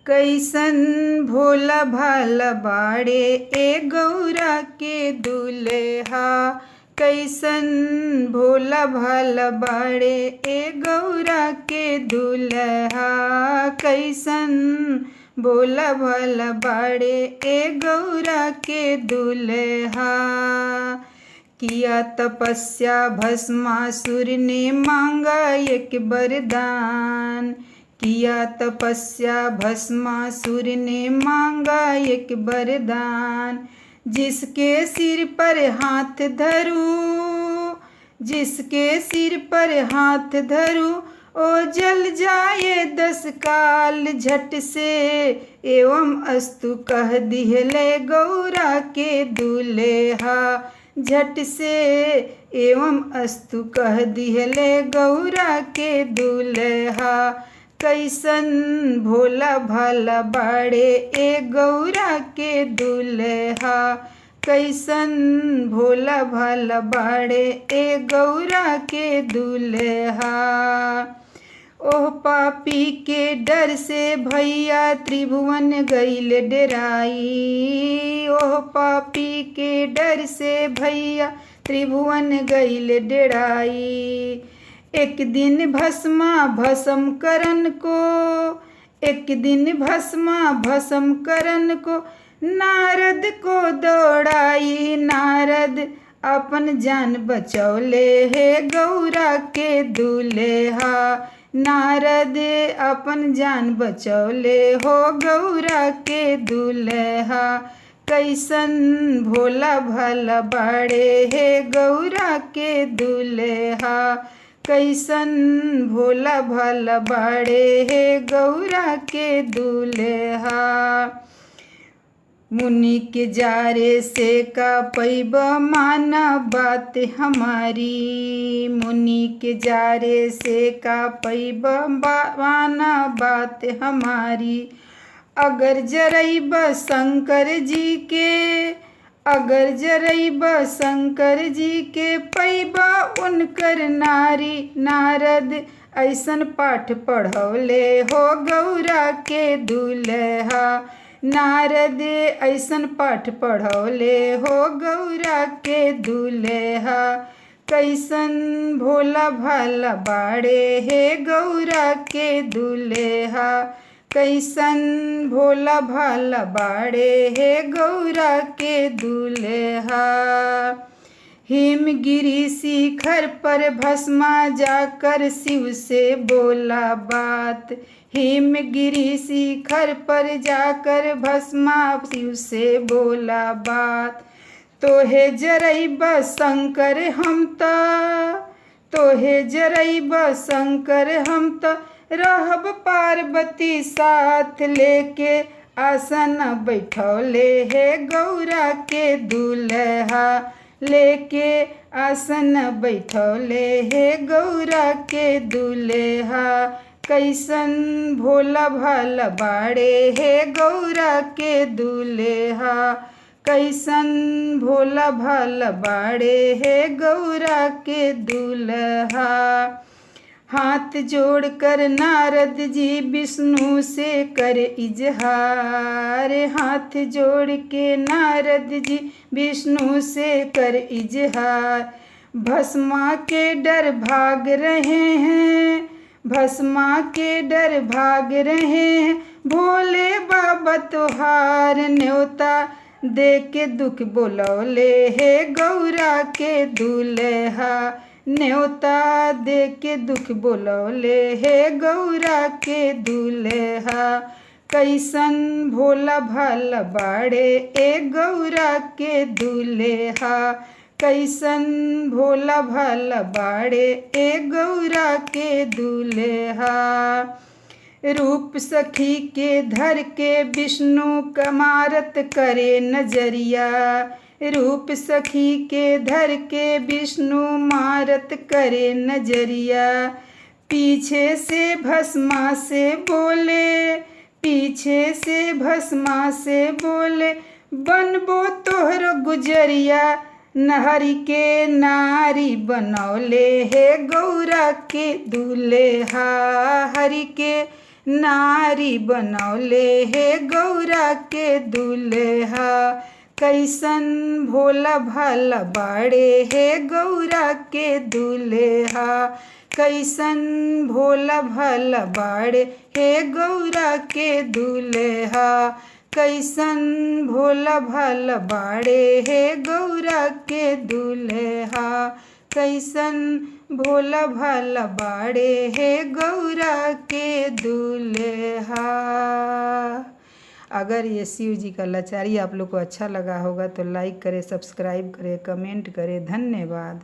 कैसन भोला भाला बाड़े ए गौरा के दुल्हा। कैसन भोला भाला बाड़े ए गौरा के दुल्हा। कैसन भोला भाला बाड़े ए गौरा के दुल्हा। किया तपस्या भस्मासुर ने मांगा एक वरदान। किया तपस्या भस्मासुर ने मांगा एक वरदान। जिसके सिर पर हाथ धरूं, जिसके सिर पर हाथ धरूं ओ जल जाए 10 काल झट से। एवं अस्तु कह दिहले गौरा के दुल्हा झट से। एवं अस्तु कह दिहले गौरा के दुल्हा। कैसन भोला भाला बाड़े ए गौरा के दुल्हा। कैसन भोला भाला बाड़े ए गौरा के दुल्हा। ओह पापी के डर से भैया त्रिभुवन गईल डेराई। ओह पापी के डर से भैया त्रिभुवन गईल डेराई। एक दिन भस्मा भस्म करन को, एक दिन भस्मा भस्म करन को नारद को दौड़ाई। नारद अपन जान बचौले हे गौरा के दुल्हा। नारद अपन जान बचौले हो गौरा के दुल्हा। कैसन भोला भाला बाड़े हे गौरा के दुल्हा। कैसन भोला भाला बाड़े हे गौरा के दुल्हा। मुनि के जारे से का पैब माना बात हमारी। मुनि के जारे से का पैब माना बात हमारी। अगर जरैब शंकर जी के, अगर जरैब शंकर जी के पैबा उनकर नारी। नारद ऐसन पाठ पढ़ौले हो गौरा के दुल्हा। नारद ऐसन पाठ पढ़ौले हो गौरा के दुल्हा। कैसन भोला भाला बाड़े हे गौरा के दुल्हा। कैसन भोला भाला बाड़े हे गौरा के दुल्हा। हिमगिरी शिखर पर भस्मा जाकर शिव से बोला बात। हिमगिरी शिखर पर जाकर भस्मा शिव से बोला बात। तोहे जरैब शंकर हम तोहे जरैब शंकर हम रहब पार्वती साथ। लेके आसन बैठौले हे गौरा के दुल्हा। लेके आसन बैठौले हे गौरा के दुल्हा। कैसन भोला भाला बाड़े हे गौरा के दुल्हा। कैसन भोला भाला बाड़े हे गौरा के दुल्हा। हाथ जोड़कर नारद जी विष्णु से कर इजहार। हाथ जोड़ के नारद जी विष्णु से कर इजहार। भस्मा के डर भाग रहे हैं, भस्मा के डर भाग रहे हैं। भोले बाबा तोहार न्योता दे के दुख बोलौले हे गौरा के दुल्हा। न्योता दे के दुख बोलौले हे गौरा के दुल्हा। कैसन भोला भाला बाड़े ए गौरा के दुल्हा। कैसन भोला भाला बाड़े ए गौरा के दुल्हा। रूप सखी के धर के विष्णु कमारत करे नजरिया। रूप सखी के धर के विष्णु मारत करे नजरिया। पीछे से भस्मा से बोले, पीछे से भस्मा से बोले बनबो तोहरो गुजरिया। नहरी के नारी बनौले हे गौरा के दूल्हा, हरि के नारी बनौले हे गौरा के दुल्हा। कैसन भोला भाला बाड़े हे गौरा के दुल्हा। कैसन भोला भाला बाड़े हे गौरा के दुल्हा। कैसन भोला भाला बाड़े हे गौरा के दुल्हा। कैसन भोला भाला बाड़े हे गौरा के दुल्हा। अगर ये शिव जी का लाचारी आप लोग को अच्छा लगा होगा तो लाइक करें, सब्सक्राइब करें, कमेंट करें। धन्यवाद।